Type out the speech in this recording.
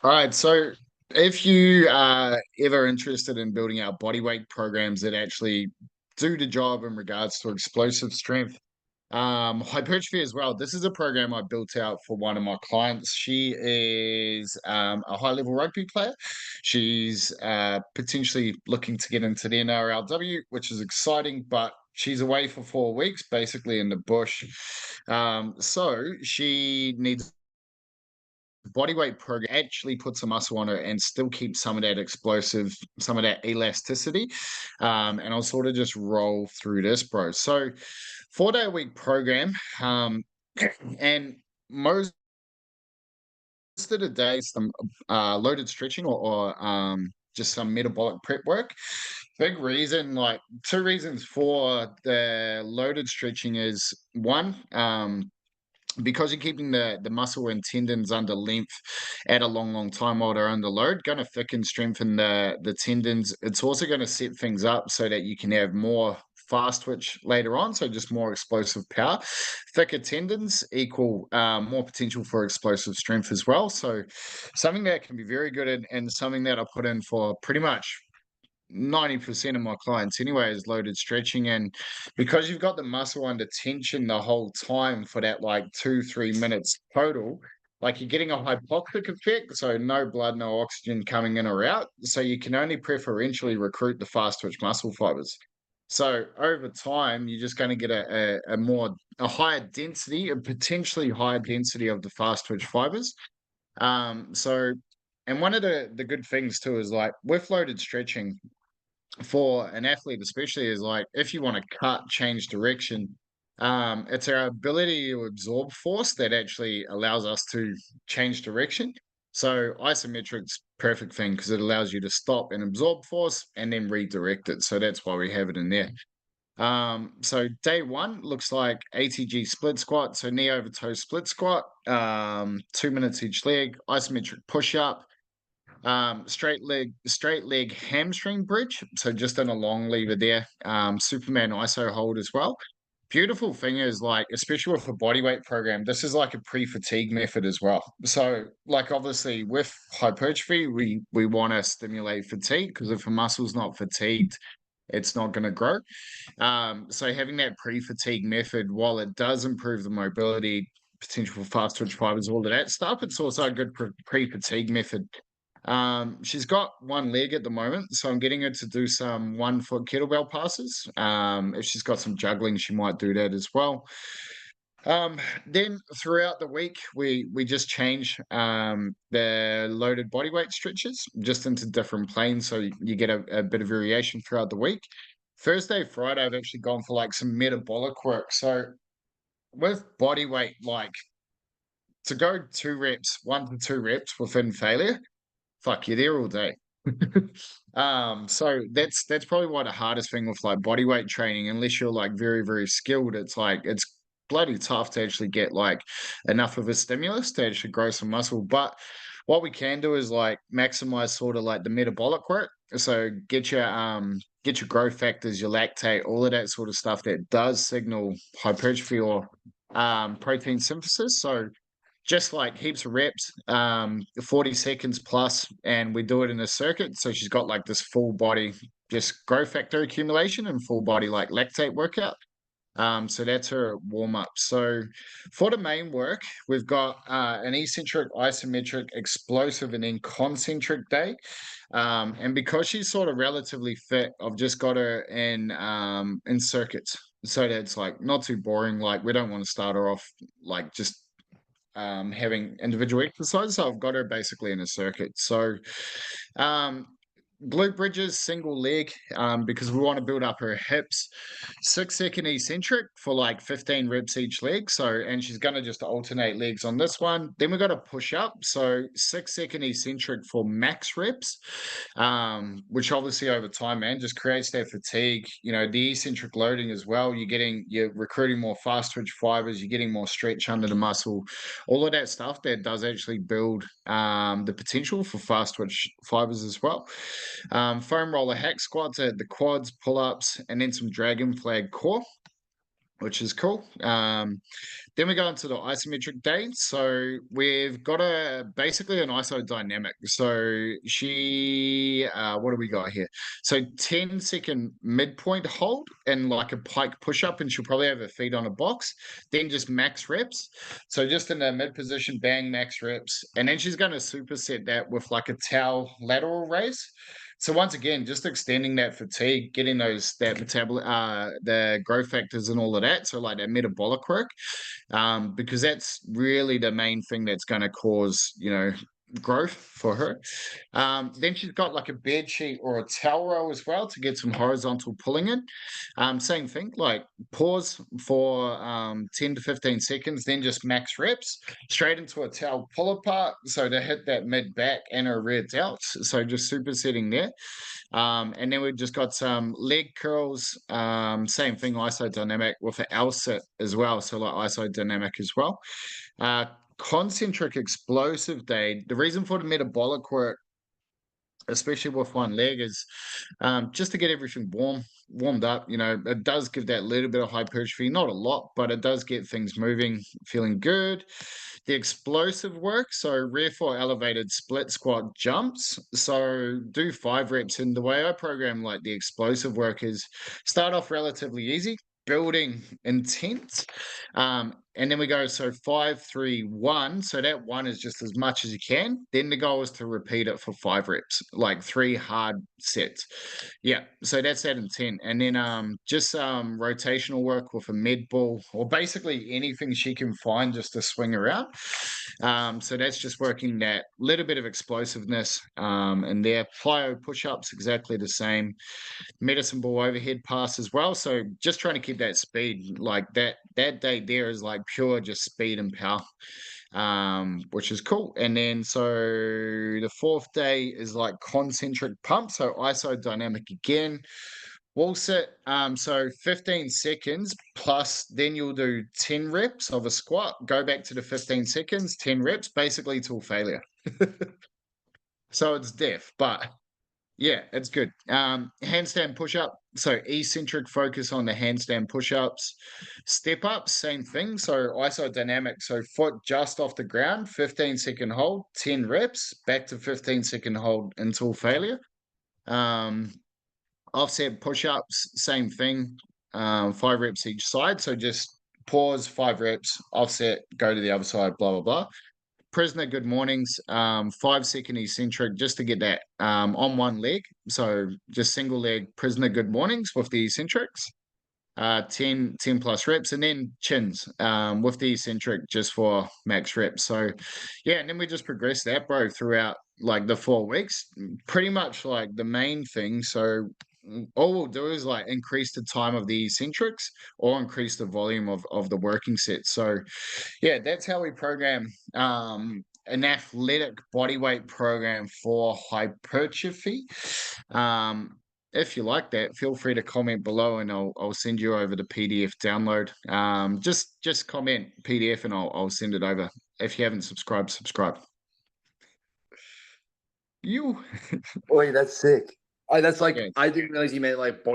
All right, so if you are ever interested in building out body weight programs that actually do the job in regards to explosive strength, hypertrophy as well, this is a program I built out for one of my clients. She is a high level rugby player. She's potentially looking to get into the NRLW, which is exciting, but she's away for 4 weeks, basically in the bush. So she needs bodyweight program actually puts some muscle on her and still keeps some of that explosive, some of that elasticity. And I'll sort of just roll through this, bro. So 4 day a week program. And most of the days, some loaded stretching or just some metabolic prep work. Big reason, like two reasons for the loaded stretching is one, because you're keeping the muscle and tendons under length at a long time while they're under load, going to thicken, strengthen the tendons. It's also going to set things up so that you can have more fast twitch later on, so just more explosive power. Thicker tendons equal more potential for explosive strength as well. So something that can be very good and something that I put in for pretty much 90% of my clients anyway is loaded stretching. And because you've got the muscle under tension the whole time for that like 2-3 minutes total, like you're getting a hypoxic effect, so no blood, no oxygen coming in or out, so you can only preferentially recruit the fast twitch muscle fibers. So over time you're just going to get a higher density, a potentially higher density of the fast twitch fibers. So and one of the good things too is like with loaded stretching for an athlete especially is like if you want to cut, change direction, it's our ability to absorb force that actually allows us to change direction. So isometric's perfect thing because it allows you to stop and absorb force and then redirect it. So that's why we have it in there. So day one looks like ATG split squat, so knee over toe split squat, 2 minutes each leg, isometric push up, straight leg hamstring bridge. So just in a long lever there. Superman ISO hold as well. Beautiful thing is like, especially with a bodyweight program, this is like a pre-fatigue method as well. So like obviously with hypertrophy, we want to stimulate fatigue because if a muscle's not fatigued, it's not going to grow. So having that pre-fatigue method, while it does improve the mobility, potential for fast twitch fibers, all of that stuff, it's also a good pre-fatigue method. She's got one leg at the moment, so I'm getting her to do some 1 foot kettlebell passes. If she's got some juggling, she might do that as well. Then throughout the week, we just change the loaded bodyweight stretches just into different planes, so you get a bit of variation throughout the week. Thursday, Friday, I've actually gone for like some metabolic work. So with bodyweight, like to go 2 reps, 1 to 2 reps within failure, fuck, you're there all day. So that's probably why the hardest thing with like body weight training, unless you're like very skilled, it's like it's bloody tough to actually get like enough of a stimulus to actually grow some muscle. But what we can do is like maximize sort of like the metabolic work. So get your growth factors, your lactate, all of that sort of stuff that does signal hypertrophy or protein synthesis. So just like heaps of reps, 40 seconds plus, and we do it in a circuit. So she's got like this full body, just growth factor accumulation and full body like lactate workout. So that's her warm up. So for the main work, we've got an eccentric, isometric, explosive, and then concentric day. And because she's sort of relatively fit, I've just got her in circuits. So that it's like not too boring. Like we don't want to start her off like just having individual exercises. So I've got her basically in a circuit. So um, glute bridges, single leg, because we want to build up her hips. 6 second eccentric for like 15 reps each leg. So, and she's going to just alternate legs on this one. Then we got to push up. So 6 second eccentric for max reps, which obviously over time, man, just creates that fatigue. You know, the eccentric loading as well. You're recruiting more fast twitch fibers. You're getting more stretch under the muscle. All of that stuff that does actually build the potential for fast twitch fibers as well. Foam roller hack squats at the quads, pull ups, and then some dragon flag core. which is cool. Then we go into the isometric day. So we've got a basically an isodynamic. So she, what do we got here? So 10-second midpoint hold and like a pike push up, and she'll probably have her feet on a box. Then just max reps. So just in the mid position, bang, max reps. And then she's going to superset that with like a towel lateral raise. So once again, just extending that fatigue, getting the growth factors and all of that. So like that metabolic work, because that's really the main thing that's going to cause, growth for her. Then she's got like a bed sheet or a towel roll as well to get some horizontal pulling in. Same thing, like pause for 10 to 15 seconds, then just max reps straight into a towel pull apart. So to hit that mid back and her rear delts. So just supersetting there. And then we've just got some leg curls, same thing, isodynamic with an L sit as well. So like isodynamic as well. Concentric explosive day. The reason for the metabolic work, especially with one leg, is just to get everything warmed up. It does give that little bit of hypertrophy, not a lot, but it does get things moving, feeling good. The explosive work, so rear for elevated split squat jumps. So do 5 reps. And the way I program like the explosive work is start off relatively easy, building intense. And then we go, so 5, 3, 1. So that 1 is just as much as you can. Then the goal is to repeat it for 5 reps, like 3 hard sets. Yeah, so that's that intent. And then just rotational work with a med ball, or basically anything she can find just to swing around. So that's just working that little bit of explosiveness. And there, plyo push-ups, exactly the same. Medicine ball overhead pass as well. So just trying to keep that speed, like that day there is like pure just speed and power, which is cool. And then so the 4th day is like concentric pump, so isodynamic again. Wall sit, so 15 seconds plus, then you'll do 10 reps of a squat, go back to the 15 seconds, 10 reps, basically till failure. So it's death, but yeah, it's good. Handstand push-up, so eccentric focus on the handstand push-ups. Step ups, same thing. So isodynamic, so foot just off the ground, 15-second hold, 10 reps, back to 15-second hold until failure. Offset push-ups, same thing. 5 reps each side. So just pause, 5 reps, offset, go to the other side, blah, blah, blah. Prisoner good mornings, 5-second eccentric just to get that on one leg. So just single leg prisoner good mornings with the eccentrics. 10 plus reps, and then chins with the eccentric just for max reps. So yeah, and then we just progress that, bro, throughout like the 4 weeks. Pretty much like the main thing. So all we'll do is like increase the time of the eccentrics or increase the volume of the working set. So yeah, that's how we program an athletic bodyweight program for hypertrophy. If you like that, feel free to comment below, and I'll send you over the PDF download. Just comment PDF, and I'll send it over. If you haven't subscribed, subscribe. You. Boy, that's sick. That's like, Yes. I didn't realize you meant like body